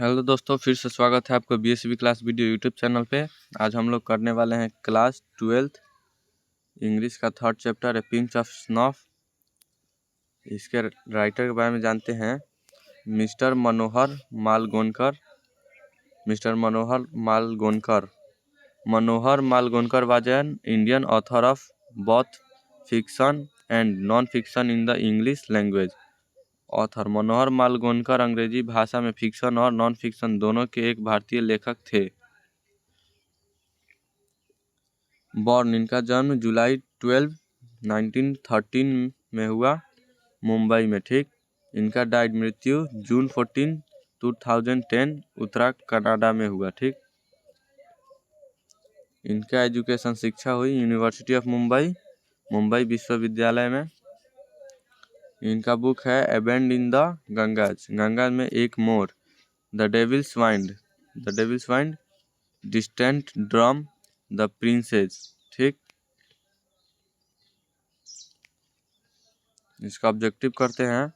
Hello दोस्तों, फिर से स्वागत है आपको BSV class video YouTube channel पे। आज हम लोग करने वाले हैं क्लास 12th इंग्लिश का third chapter a pinch of snuff. इसके राइटर के बारे में जानते हैं, mister Manohar Malgonkar. Manohar Malgonkar was an Indian author of both fiction and non fiction in the English language. Author Manohar Malgonkar अंग्रेजी भाषा में फिक्शन और नॉन फिक्शन दोनों के एक भारतीय लेखक थे। बॉर्न, इनका जन्म जुलाई 12, 1913 में हुआ, मुंबई में। ठीक। इनका डाइड, मृत्यु जून 14, 2010 उत्तराखंड कनाडा में हुआ। ठीक। इनका एजुकेशन शिक्षा हुई यूनिवर्सिटी ऑफ मुंबई विश्वविद्यालय में। इनका बुक है एबेंड इन द गंगाज में एक मोर, the devil's wind, distant drum, the princes. ठीक। इसका ऑब्जेक्टिव करते हैं।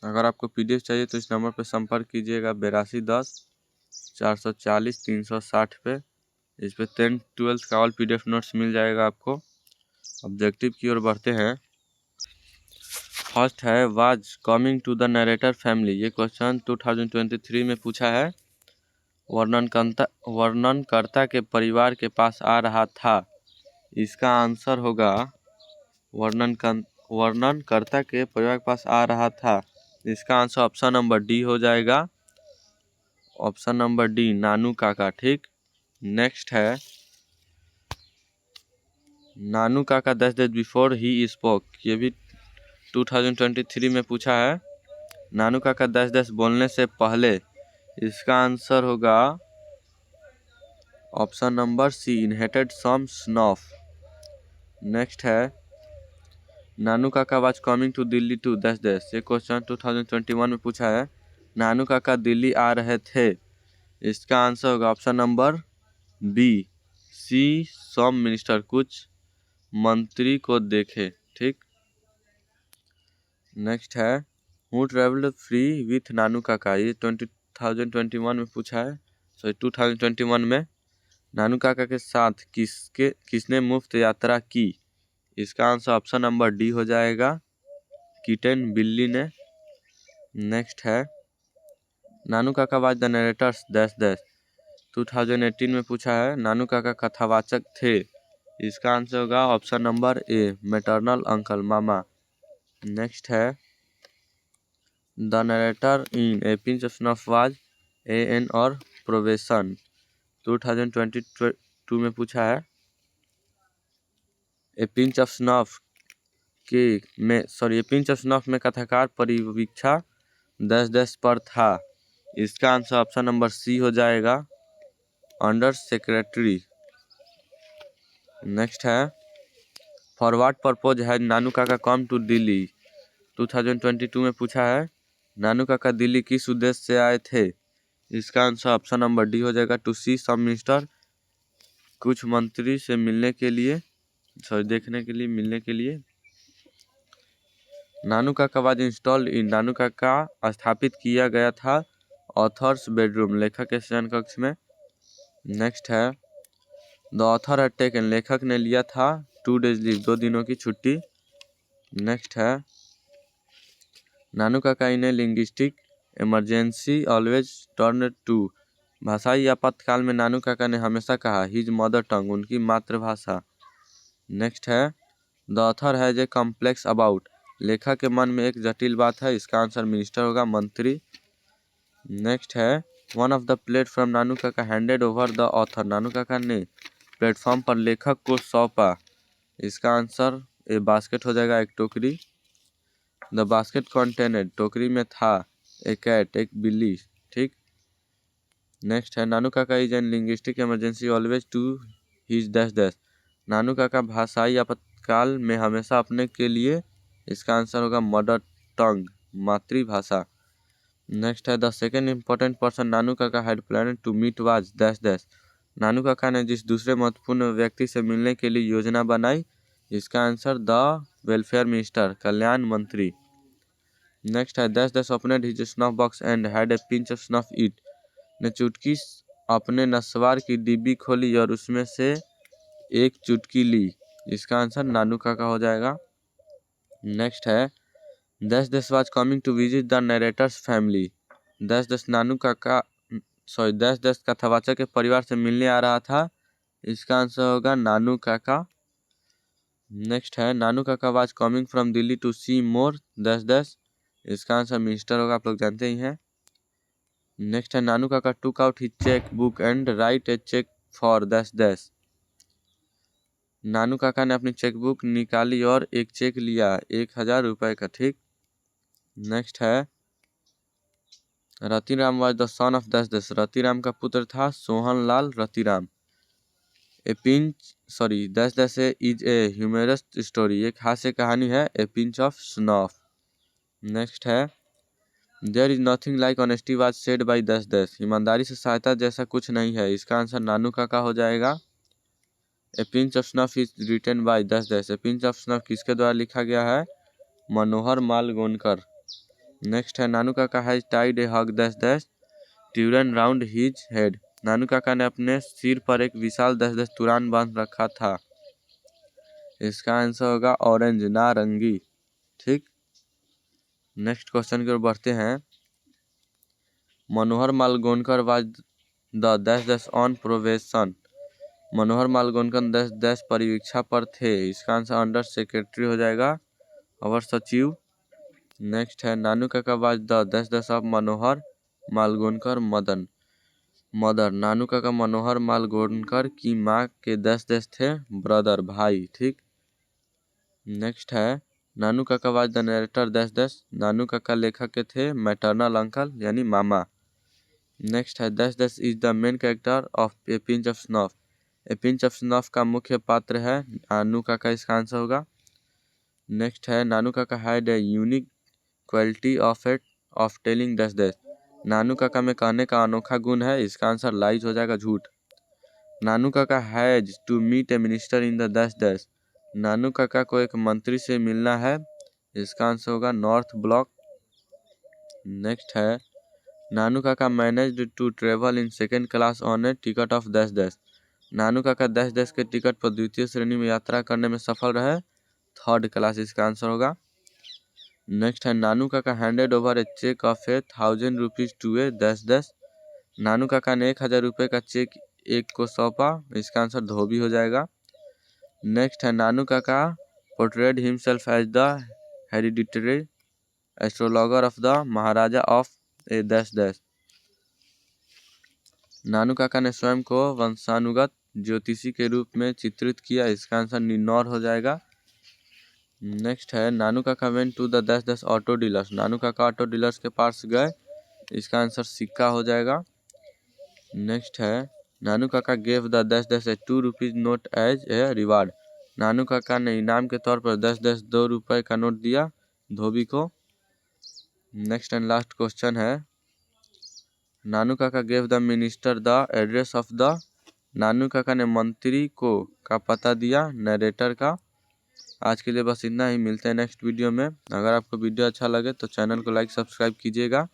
अगर आपको पीडीएफ चाहिए तो इस नंबर पर संपर्क कीजिएगा 8210 440 360 पे। इस पे 10th-12th का ऑल पीडीएफ नोट्स मिल जाएगा आपको। ऑब्जेक्टिव की ओर बढ़ते हैं। फर्स्ट है, was coming to the narrator family. ये क्वेश्चन 2023 में पूछा है। वर्णनकर्ता के परिवार के पास आ रहा था। इसका आंसर होगा, वर्णनकर्ता के परिवार के पास आ रहा था। इसका आंसर ऑप्शन नंबर डी हो जाएगा। ऑप्शन नंबर डी, नानू काका। ठीक। नेक्स्ट है, नानू काका 10 days बिफोर ही स्पोक। ये भी 2023 में पूछा है। नानू काका 10 days बोलने से पहले। इसका आंसर होगा option number C, inherited some snuff. Next है, Nanu Kaka was coming to Delhi to 10 days। ये क्वेश्चन 2021 में पूछा है। नानू काका दिल्ली आ रहे थे। इसका आंसर होगा ऑप्शन नंबर बी, सी सम मिनिस्टर, कुछ मंत्री को देखे। ठीक। नेक्स्ट है, हु ट्रेवल्ड फ्री विथ नानू काका। ये 2021 में पूछा है। 2021 में नानू काका के साथ किसने मुफ्त यात्रा की। इसका आंसर ऑप्शन नंबर डी हो जाएगा, किटन बिल्ली ने। नेक्स्ट है, Nanu Kaka was the narrator's 2018 में पूछा है। नानू काका कथावाचक थे। इसका आंसर होगा option number A, maternal uncle, मामा। नेक्स्ट है, the narrator in a pinch of snuff was a an और प्रोबेशन। 2022 में पूछा है। ए पिंच ऑफ स्नफ में कथाकार परिवीक्षा 10 days पर था। इसका आंसर ऑप्शन नंबर सी हो जाएगा, अंडर सेक्रेटरी। नेक्स्ट है, फॉर व्हाट पर्पज है नानू काका कम टू दिल्ली। 2022 में पूछा है। नानू काका दिल्ली किस उद्देश्य से आए थे। इसका आंसर ऑप्शन नंबर डी हो जाएगा, टू सी सम मिनिस्टर, कुछ मंत्री से मिलने के लिए, देखने के लिए, मिलने के लिए। नानू काका वाज इंस्टॉल्ड इन, नानू काका स्थापित किया गया था ऑथर्स बेडरूम, लेखक के शयन कक्ष में। नेक्स्ट है, द ऑथर हैड टेकन, लेखक ने लिया था 2 days लीव, 2 दिनों की छुट्टी। नेक्स्ट है, Nanu Kaka in a linguistic emergency always turn to, भाषाई आपातकाल में नानू काका ने हमेशा कहा हिज मदर टंग, उनकी मातृभाषा। नेक्स्ट है, the author has a complex about, लेखक के मन में एक जटिल बात है। इसका आंसर मिनिस्टर होगा, मंत्री। नेक्स्ट है, one of the platform Nanu Kaka handed over the author, नानू काका ने प्लेटफॉर्म पर लेखक को सौंपा। इसका आंसर ए बास्केट हो जाएगा, एक टोकरी। द बास्केट कंटेनेड, टोकरी में था ए कैट, एक बिल्ली। ठीक। नेक्स्ट है, Nanu Kaka is an linguistic emergency always to his dash. Nanu Kaka भाषाई आपातकाल में हमेशा अपने के लिए। इसका आंसर होगा मदर टंग, मातृभाषा। नेक्स्ट है, the second important person Nanu Kaka had planned to meet was dash. Nanu Kaka ने जिस दूसरे महत्वपूर्ण व्यक्ति से मिलने के लिए योजना बनाई। इसका आंसर द वेलफेयर मिनिस्टर, कल्याण मंत्री। नेक्स्ट है, dash opened his snuff box and had a pinch of snuff it. ने चुटकी अपने नस्वार की डिब्बी खोली और उसमें से एक चुटकी ली। इसका आंसर नानू काका हो जाएगा। नेक्स्ट है दस was coming to visit the narrator's family. दस नानू काका दस कथावाचक के परिवार से मिलने आ रहा था। इसका आंसर होगा नानू काका। नेक्स्ट है Nanu Kaka was coming from Delhi to see more dash. इसका आंसर मिनिस्टर होगा, आप लोग जानते ही हैं। नेक्स्ट है Nanu Kaka took out his cheque book and write a cheque for दस। नानू काका ने अपनी चेकबुक निकाली और एक चेक लिया 1000 रुपये का, ठीक। नेक्स्ट है Ratiram was the son of दस। रतिराम का पुत्र था सोहनलाल रतिराम। दस इज ए ह्यूमरस स्टोरी, एक हास्य कहानी है। A pinch of snuff. Next है there is nothing like honesty was said by dash. ईमानदारी से सहायता जैसा कुछ नहीं है। इसका आंसर नानू काका हो जाएगा। A pinch of snuff is written by dash. A pinch of snuff किसके द्वारा लिखा गया है? मनोहर मालगोनकर। नेक्स्ट है नानू काका हैज टाइड ए हग दस ट्यूरन राउंड हिज हेड। नानू काका ने अपने सिर पर एक विशाल दस तुरान बांध रखा था। इसका आंसर होगा ऑरेंज, नारंगी, ठीक। नेक्स्ट क्वेश्चन की ओर बढ़ते हैं। मनोहर मालगोनकर वाज द दस ऑन प्रोवेशन। मनोहर मालगोनकर दस परिवीक्षा पर थे। इसका आंसर अंडर सेक्रेटरी हो जाएगा, अवर सचिव। नेक्स्ट है नानू काका वाज द दस ऑफ मनोहर मालगोनकर मदर। नानू काका मनोहर मालगोनकर की माँ के दस थे, ब्रदर, भाई, ठीक। नेक्स्ट है Nanu Kaka was the narrator दस। नानू काका लेखक के थे, मैटरनल अंकल यानी मामा। नेक्स्ट है दस is the main character of A pinch of snuff. A pinch of snuff का मुख्य पात्र है नानू काका, इसका आंसर होगा। नेक्स्ट है Nanu Kaka had a unique quality of telling दस। नानू काका में कहने का अनोखा गुण है। इसका आंसर लाइज हो जाएगा, झूठ। Nanu Kaka has to meet a minister in the दस। नानू काका को एक मंत्री से मिलना है। इसका आंसर होगा नॉर्थ ब्लॉक। नेक्स्ट है Nanu Kaka managed to travel in second class on a ticket of दस। नानू काका दस के टिकट पर द्वितीय श्रेणी में यात्रा करने में सफल रहे, थर्ड क्लास, इसका आंसर होगा। नेक्स्ट है Nanu Kaka handed over a cheque of 1000 rupees to a dash. Nanu Kaka ने 1000 रुपये का चेक एक को सौंपा। इसका आंसर धोबी हो जाएगा। नेक्स्ट है Nanu Kaka portrayed himself as the hereditary astrologer of the maharaja of a dash. Nanu Kaka ने स्वयं को वंशानुगत ज्योतिषी के रूप में चित्रित किया। इसका आंसर निन्नौर हो जाएगा। नेक्स्ट है नानू काका वेंट टू द दस ऑटो डीलर्स। नानू काका ऑटो डीलर्स के पास गए। इसका आंसर सिक्का हो जाएगा। नेक्स्ट है Nanu Kaka gave the dash a 2 rupees note as a reward. Nanu Kaka ने इनाम के तौर पर दस 2 रुपये का नोट दिया धोबी को। नेक्स्ट एंड लास्ट क्वेश्चन है Nanu Kaka gave the minister the address of the. Nanu Kaka ने मंत्री को का पता दिया नरेटर का। आज के लिए बस इतना ही, मिलते हैं नेक्स्ट वीडियो में। अगर आपको वीडियो अच्छा लगे तो चैनल को लाइक सब्सक्राइब कीजिएगा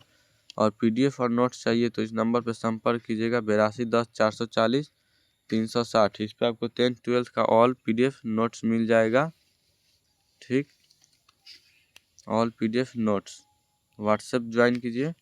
और पीडीएफ और नोट्स चाहिए तो इस नंबर पर संपर्क कीजिएगा 8210 440 360। इस पर आपको 10th 12th का ऑल पीडीएफ नोट्स मिल जाएगा, ठीक। All PDF notes WhatsApp join कीजिए।